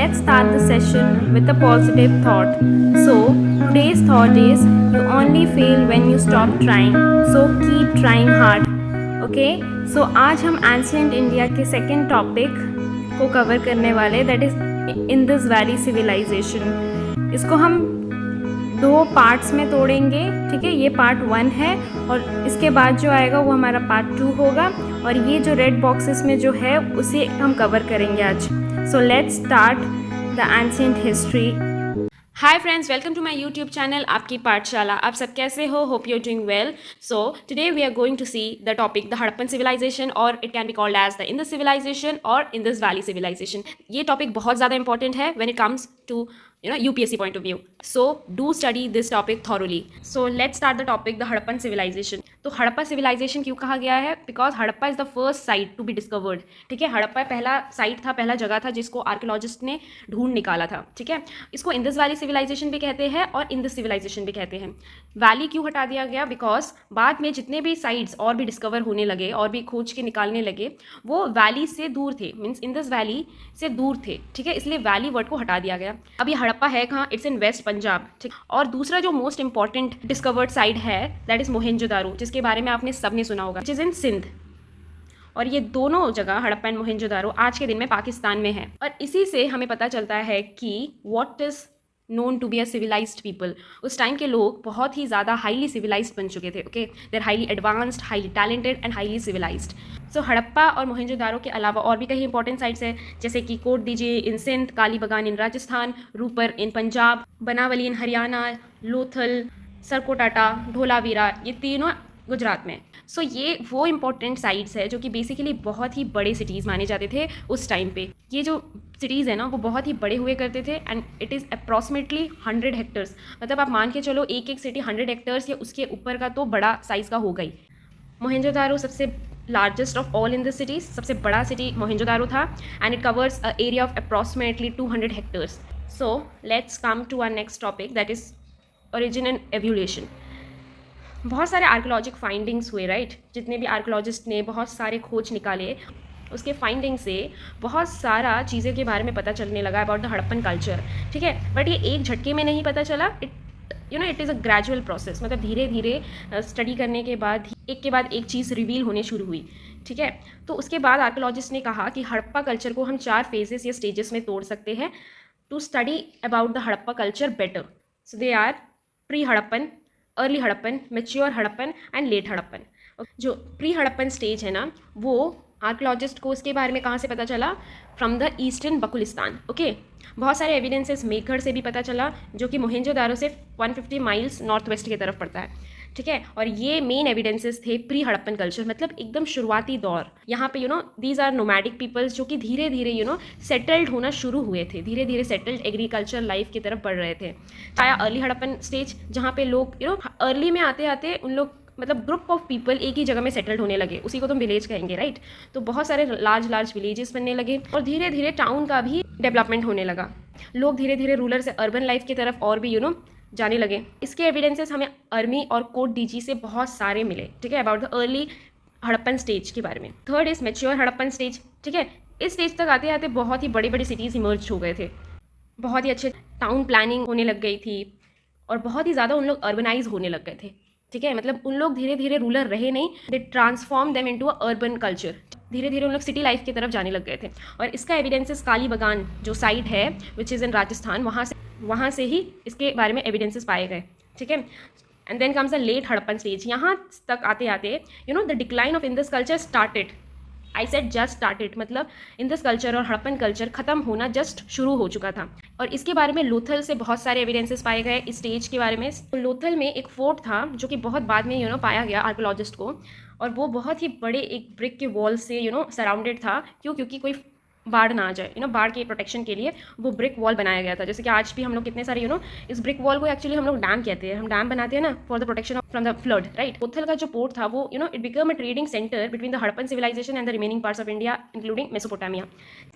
let's start the session with a positive thought. So, today's thought is you only fail when you stop trying. So, keep trying hard. Okay? So, आज हम ancient India के second topic को cover करने वाले that is Indus valley civilization. इसको हम दो parts में तोड़ेंगे. ठीक है, ये पार्ट 1 है और इसके बाद जो आएगा वो हमारा पार्ट 2 होगा और ये जो रेड बॉक्सेस में जो है उसे हम कवर करेंगे आज. So let's start the ancient history. Hi friends, welcome to my YouTube channel आपकी पाठशाला. आप सब कैसे हो? Hope you are doing well. So today we are going to see the topic the Harappan civilisation और it can be called as the Indus civilisation और Indus valley civilisation. ये topic बहुत ज़्यादा इंपॉर्टेंट है when it comes to UPSC point of view. So do study this topic thoroughly. So let's start the topic, the Harappan civilization. तो Harappa civilisation क्यों कहा गया है? Because Harappa is the first site to be discovered. ठीक है, हड़प्पा पहला site था, पहला जगह था जिसको आर्कियोलॉजिस्ट ने ढूंढ निकाला था. ठीक है, इसको इंदस वैली सिविलाइजेशन भी कहते हैं और इंदस सिविलाइजेशन भी कहते हैं. वैली क्यों हटा दिया गया? बिकॉज बाद में जितने भी साइट्स और भी डिस्कवर होने लगे और भी खोज के निकालने लगे वो वैली से दूर थे, मीन्स इंदस वैली से दूर थे. ठीक है, इसलिए वैली वर्ड को हटा दिया गया. अब ये हड़प्पा है कहाँ? It's in West Punjab. ठीक, और दूसरा जो मोस्ट इंपॉर्टेंट डिस्कवर्ड साइट है दैट इज मोहेंजोदारो, जिसके बारे में आपने सबने सुना होगा, विच इज इन सिंध. और ये दोनों जगह हड़प्पा एंड मोहेंजोदारो आज के दिन में पाकिस्तान में है. और इसी से हमें पता चलता है कि what is known to be a civilized people. उस टाइम के लोग बहुत ही ज़्यादा हाईली सिविलाइज्ड बन चुके थे. Okay, they are highly advanced, highly talented and highly civilised. So Harappa और मोहेंजोदारो के अलावा और भी कई इंपॉर्टेंट साइट्स हैं, जैसे कि कोट दीजिए इन सिंध, काली बगान इन राजस्थान, रूपर इन पंजाब, बनावली इन हरियाणा, लोथल, सरकोटाटा, ढोलावीरा, ये तीनों गुजरात में. सो ये वो इंपॉर्टेंट साइट्स है जो कि बेसिकली बहुत ही बड़े सिटीज़ माने जाते थे उस टाइम पे. ये जो सिटीज़ है ना वो बहुत ही बड़े हुए करते थे and it is approximately 100 hectares. मतलब आप मान के चलो एक एक सिटी 100 हेक्टर्स या उसके ऊपर का तो बड़ा साइज़ का हो गई. मोहेंजोदारो सबसे largest of all in the cities, सबसे बड़ा सिटी मोहेंजोदारो था and it covers a area of approximately 200 hectares. So let's come to our next topic that is origin and evolution. बहुत सारे आर्कियोलॉजिक फाइंडिंग्स हुए, राइट? जितने भी आर्कियोलॉजिस्ट ने बहुत सारे खोज निकाले, उसके फाइंडिंग से बहुत सारा चीज़ों के बारे में पता चलने लगा अबाउट द हड़प्पन कल्चर. ठीक है, बट ये एक झटके में नहीं पता चला. It is a gradual process. मतलब धीरे धीरे स्टडी करने के बाद एक चीज़ रिवील होने शुरू हुई. ठीक है, तो उसके बाद आर्कियोलॉजिस्ट ने कहा कि हड़प्पा कल्चर को हम 4 फेजेस या स्टेजेस में तोड़ सकते हैं to study about the Harappa culture better. So they are pre Harappan, early Harappan, mature Harappan and late Harappan. जो प्री हड़प्पन स्टेज है ना वो आर्कियोलॉजिस्ट को उसके बारे में कहाँ से पता चला? From the eastern Baluchistan. Okay, बहुत सारे एविडेंसेस मेघगढ़ से भी पता चला जो कि मोहेंजोदारो से 150 माइल्स नॉर्थ वेस्ट की तरफ पड़ता है. ठीक है, और ये मेन एविडेंसेस थे प्री हड़प्पन कल्चर, मतलब एकदम शुरुआती दौर. यहाँ पे दीज आर नोमैडिक पीपल्स जो कि धीरे धीरे सेटल्ड होना शुरू हुए थे, धीरे धीरे सेटल्ड एग्रीकल्चर लाइफ की तरफ बढ़ रहे थे. आया अर्ली हड़प्पन स्टेज जहाँ पे लोग अर्ली में आते आते उन लोग मतलब ग्रुप ऑफ पीपल एक ही जगह में सेटल्ड होने लगे, उसी को तुम विलेज कहेंगे, राइट? तो बहुत सारे लार्ज विलेजेस बनने लगे और धीरे धीरे टाउन का भी डेवलपमेंट होने लगा. लोग धीरे धीरे रूरल से अर्बन लाइफ की तरफ और भी जाने लगे. इसके एविडेंसेस हमें अर्मी और कोट डीजी से बहुत सारे मिले. ठीक है, about the early Harappan stage के बारे में. Third is mature Harappan stage. ठीक है, इस स्टेज तक आते आते बहुत ही बड़ी बड़ी सिटीज़ इमर्ज हो गए थे, बहुत ही अच्छे टाउन प्लानिंग होने लग गई थी और बहुत ही ज़्यादा उन लोग अर्बनाइज होने लग गए थे. ठीक है, मतलब उन लोग धीरे धीरे रूरल रहे नहीं, they transform them into a urban culture. धीरे धीरे उन लोग सिटी लाइफ की तरफ जाने लग गए थे. और इसका एविडेंसेस काली बगान जो साइट है विच इज़ इन राजस्थान, वहाँ से ही इसके बारे में एविडेंसेस पाए गए. ठीक है, and then comes the late Harappan stage. यहाँ तक आते आते the decline of Indus culture started. I said just started, मतलब इंदस कल्चर और हड़प्पन कल्चर खत्म होना जस्ट शुरू हो चुका था. और इसके बारे में लोथल से बहुत सारे एविडेंसेस पाए गए इस स्टेज के बारे में. लोथल में एक फोर्ट था जो कि बहुत बाद में पाया गया आर्कियोलॉजिस्ट को, और वो बहुत ही बड़े एक ब्रिक के वॉल से सराउंडेड था. क्योंकि कोई बाढ़ ना आ जाए, बाढ़ के प्रोटेक्शन के लिए वो ब्रिक वॉल बनाया गया था. जैसे कि आज भी हम लोग कितने सारे इस ब्रिक वॉल को एक्चुअली हम लोग डैम कहते हैं, हम डैम बनाते हैं ना for the protection from the flood, right? Lothal का जो पोर्ट था वो it become a trading centre between the Harappan civilization and the remaining parts of India including Mesopotamia.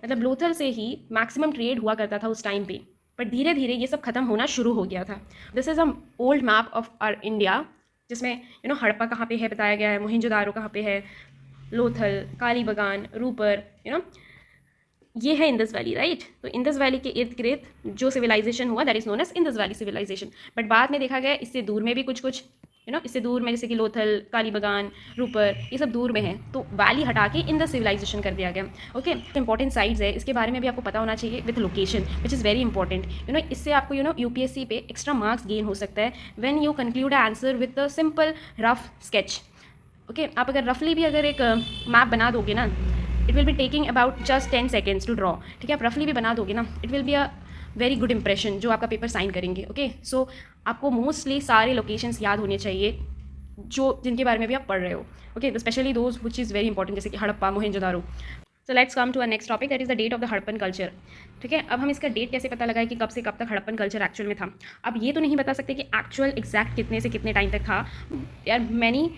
मतलब लोथल से ही मैक्सिमम ट्रेड हुआ करता था उस टाइम पे, बट धीरे धीरे ये सब खत्म होना शुरू हो गया था. This is a old map of our India जिसमें हड़प्पा कहाँ पे है बताया गया है, मोहेंजोदारो कहाँ पे है, लोथल, काली बगान, रूपर, ये है इंदस वैली, राइट। तो इंदस वैली के इर्द गिर्द जो सिविलाइजेशन हुआ that is known as Indus valley civilization. But बाद में देखा गया इससे दूर में भी कुछ कुछ इससे दूर में जैसे कि लोथल, कालीबगान, रूपर, ये सब दूर में है, तो वैली हटा के इंदस सिविलाइजेशन कर दिया गया। ओके, इंपॉर्टेंट साइट्स है, इसके बारे में भी आपको पता होना चाहिए with location which is very important. इससे आपको यूपीएससी पे एक्स्ट्रा मार्क्स गेन हो सकता है when you conclude a answer with a simple rough sketch. Okay, आप अगर रफली भी अगर एक मैप बना दोगे ना, it will be taking about just 10 seconds to draw. ठीक है, आप रफली भी बना दोगे ना, it will be a very good impression जो आपका पेपर साइन करेंगे। ओके, सो आपको मोस्टली सारे लोकेशंस याद होने चाहिए जो जिनके बारे में भी आप पढ़ रहे हो। Okay, specially those which is very important, जैसे कि Harappa, Mohenjodaro. So let's come to a next topic, that is the date of the Harappan culture. ठीक है, अब हम इसका डेट कैसे पता लगाए कि कब से कब तक हड़प्पन कल्चर एक्चुअल में था। अब ये तो नहीं बता सकते कि एक्चुअल एग्जैक्ट कितने से कितने टाइम तक था। देयर आर मैनी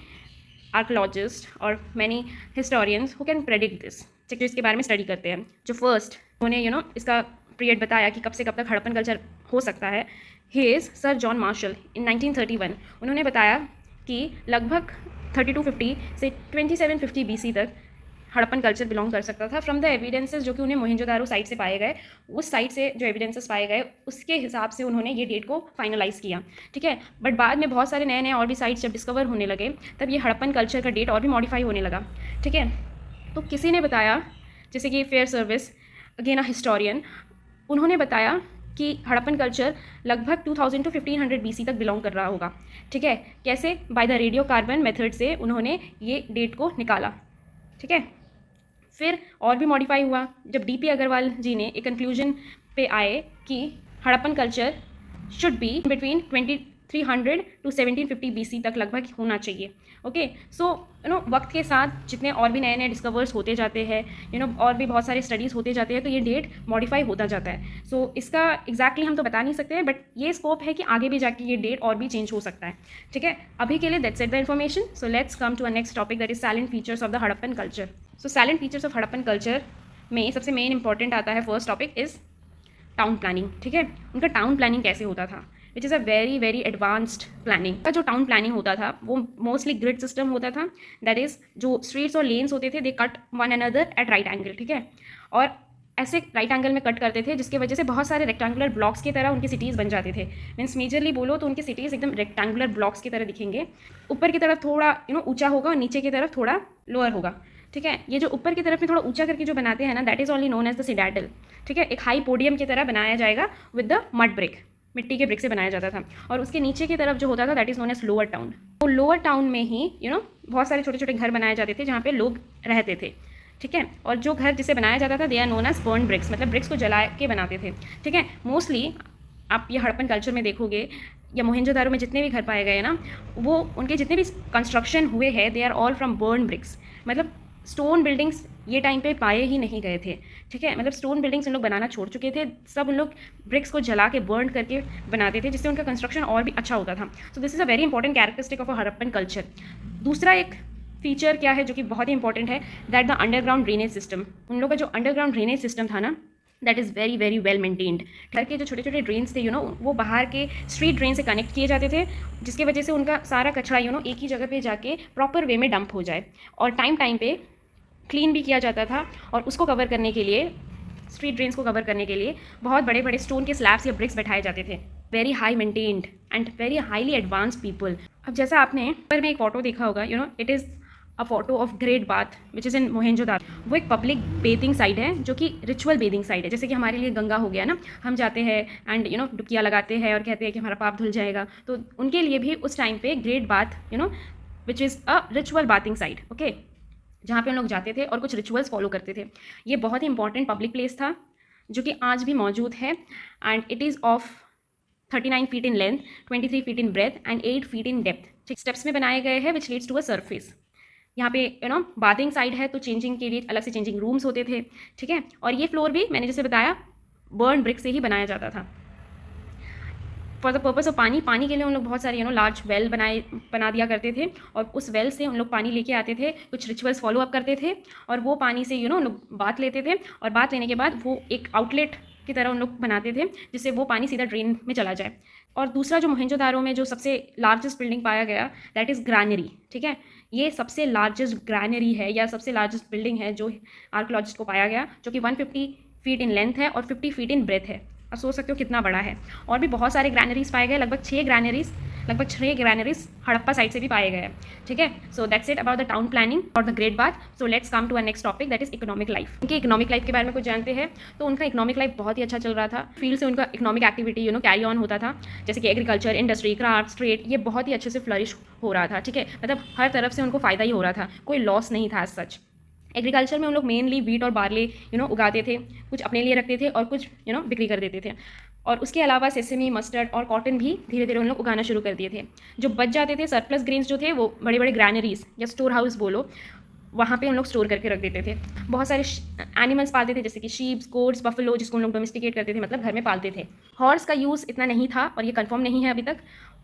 आर्कोलॉजिस्ट और many historians who can predict this, जो इसके बारे में स्टडी करते हैं। जो फर्स्ट उन्होंने इसका पीरियड बताया कि कब से कब तक हड़प्पन कल्चर हो सकता है, he is Sir John Marshall in 1931। उन्होंने बताया कि लगभग 3250 से 2750 BC तक हड़प्पन कल्चर बिलोंग कर सकता था फ्रॉम द एविडेंसेस जो कि उन्हें मोहनजोदारो साइट से पाए गए। उस साइट से जो एविडेंसेस पाए गए उसके हिसाब से उन्होंने ये डेट को फाइनलाइज़ किया। ठीक है, बट बाद में बहुत सारे नए नए और भी साइट्स जब डिस्कवर होने लगे तब ये हड़प्पन कल्चर का डेट और भी मॉडिफाई होने लगा। ठीक है, तो किसी ने बताया, जैसे कि fair service, again a historian, उन्होंने बताया कि हड़प्पन कल्चर लगभग 2000 to 1500 BC तक बिलोंग कर रहा होगा। ठीक है, कैसे? By the radio carbon method से उन्होंने ये डेट को निकाला। ठीक है, फिर और भी मॉडिफाई हुआ जब डीपी अग्रवाल जी ने एक कंक्लूजन पे आए कि Harappan culture should be between 2300 to 1750 BC तक लगभग होना चाहिए। ओके, सो वक्त के साथ जितने और भी नए नए डिस्कवर्स होते जाते हैं, और भी बहुत सारे स्टडीज़ होते जाते हैं, तो ये डेट मॉडिफाई होता जाता है। सो इसका एग्जैक्टली हम तो बता नहीं सकते हैं, बट ये स्कोप है कि आगे भी जाके ये डेट और भी चेंज हो सकता है। ठीक है, अभी के लिए that's it the information. So let's come to a next topic, that is silent features of the Harappan culture. So silent features of Harappan culture में सबसे मेन इंपॉर्टेंट आता है, first topic is town planning. ठीक है, उनका टाउन प्लानिंग कैसे होता था, which is a very very advanced planning. का जो टाउन प्लानिंग होता था वो मोस्टली ग्रिड सिस्टम होता था, दैट इज़ जो स्ट्रीट्स और लेन्स होते थे they cut one another at right angle. ठीक है, और ऐसे राइट एंगल में कट करते थे जिसकी वजह से बहुत सारे रेक्टेंगुलर ब्लॉक्स की तरह उनकी सिटीज़ बन जाते थे। मीन्स मेजरली बोलो तो उनकी सिटीज़ एकदम रेक्टेंगुलर ब्लॉक्स की तरह दिखेंगे। ऊपर की तरफ थोड़ा ऊंचा होगा और नीचे की तरफ थोड़ा लोअर होगा। ठीक है, ये जो ऊपर की तरफ में थोड़ा ऊंचा करके जो बनाते हैं ना, that is only known as the citadel. ठीक है, एक हाई पोडियम की तरह बनाया जाएगा विद द मड ब्रिक, मिट्टी के ब्रिक से बनाया जाता था। और उसके नीचे की तरफ जो होता था that is known as lower town. तो लोअर टाउन में ही बहुत सारे छोटे छोटे घर बनाए जाते थे जहाँ पे लोग रहते थे। ठीक है, और जो घर जिसे बनाया जाता था they are known as burn bricks, मतलब ब्रिक्स को जला के बनाते थे। ठीक है, मोस्टली आप ये हड़प्पन कल्चर में देखोगे या मोहनजोदारो में जितने भी घर पाए गए ना, वो उनके जितने भी कंस्ट्रक्शन हुए हैं they are all from burn bricks, मतलब स्टोन बिल्डिंग्स ये टाइम पे पाए ही नहीं गए थे। ठीक है, मतलब स्टोन बिल्डिंग्स उन लोग बनाना छोड़ चुके थे, सब उन लोग ब्रिक्स को जला के बर्न करके बनाते थे, जिससे उनका कंस्ट्रक्शन और भी अच्छा होता था। So this is a very important characteristic of a Harappan culture. दूसरा एक फीचर क्या है जो कि बहुत ही इंपॉर्टेंट है, that the underground drainage system. उन लोग का जो अंडरग्राउंड ड्रेनेज सिस्टम था ना, that is very very well maintained. घर के जो छोटे छोटे ड्रेन्स थे वो बाहर के स्ट्रीट ड्रेन से कनेक्ट किए जाते थे, जिसकी वजह से उनका सारा कचरा एक ही जगह पे जाके प्रॉपर वे में डंप हो जाए, और टाइम टाइम पे क्लीन भी किया जाता था। और उसको कवर करने के लिए, स्ट्रीट ड्रेन्स को कवर करने के लिए बहुत बड़े बड़े स्टोन के स्लैब्स या ब्रिक्स बैठाए जाते थे। Very high maintained and very highly advance people. अब जैसा आपने पर में एक फ़ोटो देखा होगा, it is a photo of great bath which is in Mohenjodaro. वो एक पब्लिक बेथिंग साइट है जो कि रिचुअल बेथिंग साइट है, जैसे कि हमारे लिए गंगा हो गया ना, हम जाते हैं एंड डुबकियाँ लगाते हैं और कहते हैं कि हमारा पाप धुल जाएगा। तो उनके लिए भी उस टाइम पे great bath which is a ritual bathing site. Okay, जहाँ पे हम लोग जाते थे और कुछ रिचुअल्स फॉलो करते थे। ये बहुत ही इंपॉर्टेंट पब्लिक प्लेस था जो कि आज भी मौजूद है, and it is of 39 feet in length, 23 feet in breadth and 8 feet in depth. ठीक, स्टेप्स में बनाए गए हैं which leads to a surface. यहाँ पे बाथिंग साइड है, तो चेंजिंग के लिए अलग से चेंजिंग रूम्स होते थे। ठीक है, और ये फ्लोर भी मैंने जैसे बताया बर्न ब्रिक से ही बनाया जाता था फॉर द पर्पस ऑफ पानी के लिए उन लोग बहुत सारे लार्ज वेल बना दिया करते थे, और उस वेल से उन लोग पानी लेके आते थे, कुछ रिचुअल्स फॉलो अप करते थे, और वो पानी से उन लोग बात लेते थे, और बात लेने के बाद वो एक आउटलेट की तरह उन लोग बनाते थे जिससे वो पानी सीधा ड्रेन में चला जाए। और दूसरा जो मोहनजोदारो में जो सबसे लार्जेस्ट बिल्डिंग पाया गया दैट इज़ ग्रैनरी। ठीक है, ये सबसे लार्जेस्ट ग्रैनरी है या सबसे लार्जेस्ट बिल्डिंग है जो आर्कोलॉजिस्ट को पाया गया, जो कि 150 फीट इन लेंथ है और 50 फीट इन ब्रेथ है। आप सोच सकते हो कितना बड़ा है। और भी बहुत सारे ग्रैनरीज पाए गए, लगभग 6 ग्रैनरीज हड़प्पा साइड से भी पाए गए हैं। ठीक है, so that's it about the town planning और the great bath. So let's come to a next topic, that is economic life. उनके इकोनॉमिक लाइफ के बारे में कुछ जानते हैं तो उनका इकोनॉमिक लाइफ बहुत ही अच्छा चल रहा था। फील्ड से उनका इकोनॉमिक एक्टिविटी कैरी ऑन होता था, जैसे कि एग्रीकल्चर, इंडस्ट्री, क्राफ्ट, ट्रेड, ये बहुत ही अच्छे से फ्लरिश हो रहा था। ठीक है, मतलब हर तरफ से उनको फ़ायदा ही हो रहा था, कोई लॉस नहीं था सच। एग्रीकल्चर में उन लोग मेनली वीट और बार्ले उगाते थे, कुछ अपने लिए रखते थे और कुछ बिक्री कर देते थे। और उसके अलावा सेसमी, मस्टर्ड और कॉटन भी धीरे धीरे उन लोग उगाना शुरू कर दिए थे। जो बच जाते थे सरप्लस ग्रेन्स जो थे वो बड़े बड़े ग्रैनरीज या स्टोर हाउस बोलो, वहाँ पे उन लोग स्टोर करके रख देते थे। बहुत सारे एनिमल्स पालते थे, जैसे कि शीप्स, गोट्स, बफलो, जिसको उन लोग डोमेस्टिकेट करते थे, मतलब घर में पालते थे। हॉर्स का यूज़ इतना नहीं था और ये कंफर्म नहीं है अभी तक,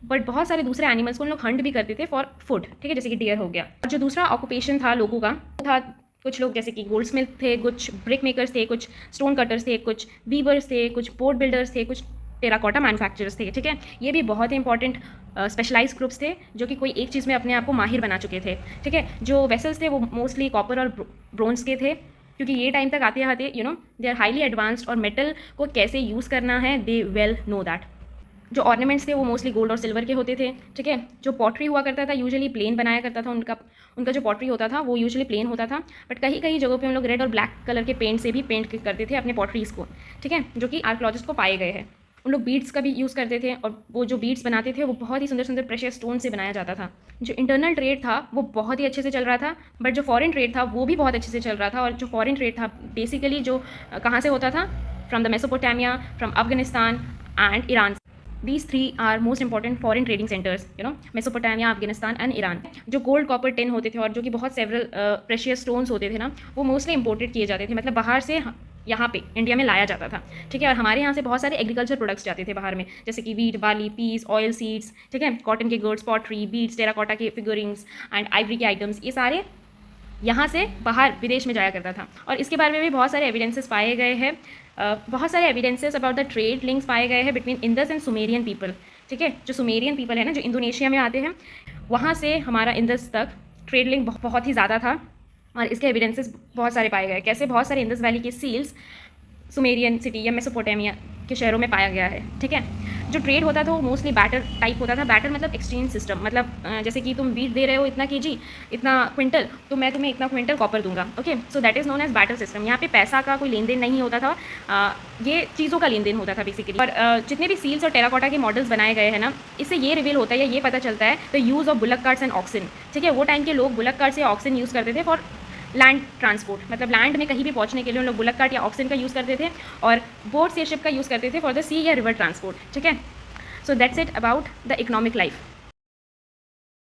बट बहुत सारे दूसरे एनिमल्स को उन लोग हंट भी करते थे फॉर फूड। ठीक है, जैसे कि डियर हो गया। और जो दूसरा ऑक्यूपेशन था लोगों का था, कुछ लोग जैसे कि गोल्ड स्मिथ थे, कुछ ब्रिक मेकर्स थे, कुछ स्टोन कटर्स थे, कुछ वीवर्स थे, कुछ बोट बिल्डर्स थे, कुछ टेराकोटा मैन्युफैक्चरर्स थे। ठीक है, ये भी बहुत ही इंपॉर्टेंट स्पेशलाइज ग्रुप्स थे जो कि कोई एक चीज़ में अपने आप को माहिर बना चुके थे। ठीक है, जो वेसल्स थे वो मोस्टली कॉपर और ब्रोंज के थे, क्योंकि ये टाइम तक आते आते दे आर हाईली एडवांस्ड और मेटल को कैसे यूज़ करना है दे वेल नो दैट। जो ऑर्नामेंट्स थे वो मोस्टली गोल्ड और सिल्वर के होते थे। ठीक है, जो पॉटरी हुआ करता था यूजुअली प्लेन बनाया करता था, उनका जो पॉटरी होता था वो यूजुअली प्लेन होता था, बट कहीं कहीं जगहों पे हम लोग रेड और ब्लैक कलर के पेंट से भी पेंट करते थे अपने पॉटरीज़ को। ठीक है, जो कि आर्कियोलॉजिस्ट को पाए गए हैं। उन लोग बीड्स का भी यूज़ करते थे और वो जो बीड्स बनाते थे वो बहुत ही सुंदर सुंदर प्रेशियस स्टोन से बनाया जाता था। जो इंटरनल ट्रेड था वो बहुत ही अच्छे से चल रहा था, बट जो फॉरेन ट्रेड था वो भी बहुत अच्छे से चल रहा था। और जो फॉरेन ट्रेड था बेसिकली जो कहाँ से होता था, from the Mesopotamia, from Afghanistan and Iran. These three are most important foreign trading centers, Mesopotamia, Afghanistan and Iran. जो गोल्ड, कॉपर, टिन होते थे और जो कि बहुत सेवरल प्रेशियस स्टोन्स होते थे ना, वो मोस्टली इंपोर्टेड किए जाते थे, मतलब बाहर से यहाँ पे इंडिया में लाया जाता था। ठीक है, और हमारे यहाँ से बहुत सारे एग्रीकल्चर प्रोडक्ट्स जाते थे बाहर में, जैसे कि wheat, barley, peas, oil seeds, ठीक है, कॉटन के गुड्स, पॉटरी, बीड्स, टेराकोटा के फिगरिंग्स एंड आइवरी के आइटम्स, ये सारे यहाँ से बाहर विदेश में जाया करता था। और इसके बारे में भी बहुत सारे एविडेंसेस पाए गए हैं, बहुत सारे evidences about the trade links पाए गए हैं between Indus and Sumerian people. ठीक है, जो सुमेरियन पीपल है ना, जो इंडोनेशिया में आते हैं, वहाँ से हमारा इंडस तक ट्रेड लिंक बहुत ही ज़्यादा था। और इसके एविडेंसेस बहुत सारे पाए गए, कैसे बहुत सारे इंडस वैली के सील्स सुमेरियन सिटी या मेसोपोटामिया के शहरों में पाया गया है। ठीक है, जो ट्रेड होता था वो मोस्टली बैटर टाइप होता था। बैटर मतलब एक्सचेंज सिस्टम, मतलब जैसे कि तुम बीट दे रहे हो इतना केजी, इतना क्विंटल, तो मैं तुम्हें इतना क्विंटल कॉपर दूंगा। Okay, so that is known as barter system. यहाँ पे पैसा का कोई लेन देन नहीं होता था, ये चीज़ों का लेन देन होता था बेसिकली। और जितने भी सील्स और टेराकोटा के मॉडल्स बनाए गए हैं ना, इससे ये रिवील होता है या ये पता चलता है the use of bullock carts and auxin. ठीक है, वो टाइम के लोग बुलक कार्ट्स या ऑक्सिन यूज़ करते थे फॉर लैंड ट्रांसपोर्ट, मतलब लैंड में कहीं भी पहुंचने के लिए उन लोग बुलक कार्ट या ऑक्सिन का यूज़ करते थे, और बोट्स या शिप का यूज़ करते थे फॉर द सी या रिवर ट्रांसपोर्ट। ठीक है, so that's it about the economic life.